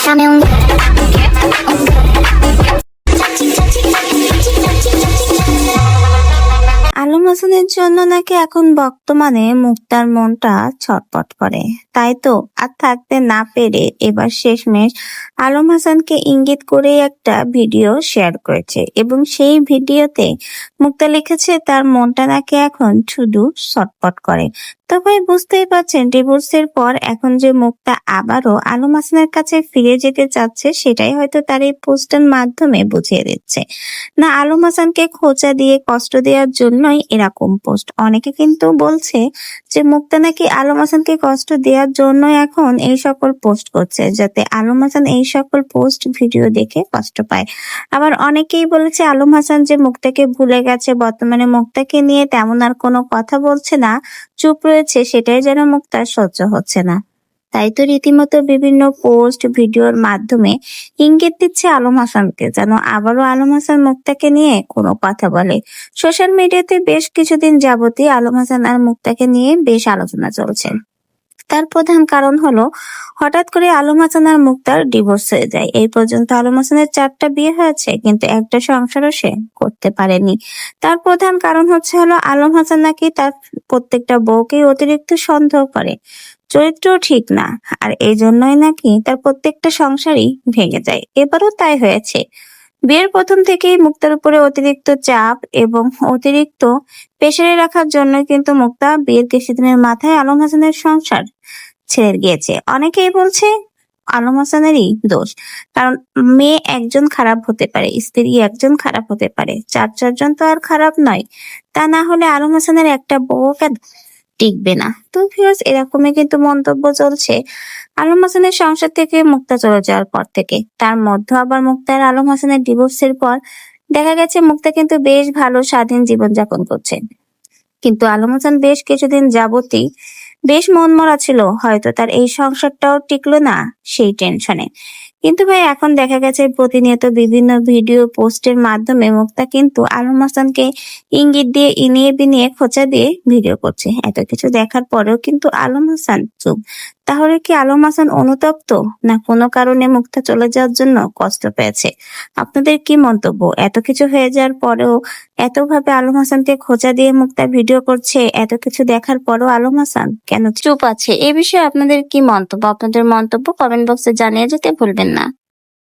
Bésame un... Alam হাসানের জন্য নাকি এখন বর্তমানে মুক্তার মনটা ছটফট করে। তাই তো আর থাকতে না পেরে এবার শেষমেশ আলম হাসানকে ইঙ্গিত করে একটা ভিডিও শেয়ার করেছে এবং সেই ভিডিওতে মুক্তা লিখেছে তার মনটা নাকি এখন শুধু ছটফট করে। তো ভাই বুঝতেই পারছেন ডিভোর্সের পর এখন যে মুক্তা আবারও আলম হাসানের কাছে ফিরে যেতে চাচ্ছে সেটাই হয়তো তার এই পোস্টের মাধ্যমে বুঝিয়ে দিচ্ছে। না আলম হাসানকে খোঁচা দিয়ে কষ্ট দেওয়ার জন্যই এরকম পোস্ট। অনেকে কিন্তু বলছে যে মুক্তা নাকি আলম হাসানকে কষ্ট দেওয়ার জন্য এখন এই সকল পোস্ট করছে, যাতে আলম হাসান এই সকল পোস্ট ভিডিও দেখে কষ্ট পায়। আবার অনেকেই বলেছে আলম হাসান যে মুক্তাকে ভুলে গেছে, বর্তমানে মুক্তাকে নিয়ে তেমন আর কোনো কথা বলছে না, চুপ রয়েছে, সেটাই যেন মুক্তার সহ্য হচ্ছে না। তাই তো রীতিমতো বিভিন্ন পোস্ট ভিডিওর মাধ্যমে ইঙ্গিত দিচ্ছে আলম হাসানকে যেন আবারও আলম হাসান মুক্তাকে নিয়ে কোনো কথা বলে। সোশ্যাল মিডিয়াতে বেশ কিছুদিন যাবতই আলম হাসান আর মুক্তাকে নিয়ে বেশ আলোচনা চলছে। তার প্রধান কারণ হলো হঠাৎ করে আলম হাসান আর মুক্তার ডিভোর্স হয়ে যায়। এই পর্যন্ত আলম হাসানের 4টা বিয়ে হয়েছে, কিন্তু একটা সংসারও সে করতে পারেনি। তার প্রধান কারণ হলো আলম হাসান নাকি তার প্রত্যেকটা বউকেই অতিরিক্ত সন্দেহ করে, চরিত্রও ঠিক না, আর এই জন্যই নাকি তার প্রত্যেকটা সংসারই ভেঙে যায়। এবারও তাই হয়েছে। বিয়ের প্রথম থেকেই মুক্তার উপরে অতিরিক্ত চাপ এবং অতিরিক্ত প্রেসারে রাখার জন্য কিন্তু মুক্তা বিয়ের কিছুদিনের মাথায় আলম হাসানের সংসার ছেড়ে গিয়েছে। অনেকেই বলছে আলম হাসানেরই দোষ, কারণ মেয়ে একজন খারাপ হতে পারে, স্ত্রী একজন খারাপ হতে পারে, চারজন তো আর খারাপ নয়। তা না হলে আলম হাসানের একটা বউ কেন টিকবে না? তো ভিউয়ার্স, এরকমই কিন্তু মন্তব্য চলছে আলম হাসানের সংসার থেকে মুক্তা চলে যাওয়ার পর থেকে। তার মধ্যে আবার মুক্তা আর আলম হাসানের ডিভোর্সের পর দেখা গেছে মুক্তা কিন্তু বেশ ভালো স্বাধীন জীবনযাপন করছে, কিন্তু আলম হাসান বেশ কিছুদিন যাবতই বেশ মনমরা ছিল, হয়তো তার এই সংসারটাও টিকলো না সেই টেনশনে। কিন্তু ভাই এখন দেখা গেছে প্রতিনিয়ত বিভিন্ন ভিডিও পোস্টের মাধ্যমে মুক্তা কিন্তু আলম হাসানকে ইঙ্গিত দিয়ে ইনিয়ে বিনিয়ে খোঁচা দিয়ে ভিডিও করছে। এত কিছু দেখার পরেও কিন্তু আলম হাসান চুপ। তাহলে কি আলম হাসান অনুতপ্ত, না কোনো কারণে মুক্তা চলে যাওয়ার জন্য কষ্ট পেয়েছে? আপনাদের কি মন্তব্য? এত কিছু হয়ে যাওয়ার পরেও এতভাবে আলম হাসানকে খোঁচা দিয়ে মুক্তা ভিডিও করছে, এত কিছু দেখার পরও আলম হাসান কেন চুপ আছে? এ বিষয়ে আপনাদের কি মন্তব্য? আপনাদের মন্তব্য কমেন্ট বক্সে জানিয়ে যেতে ভুলবেন না।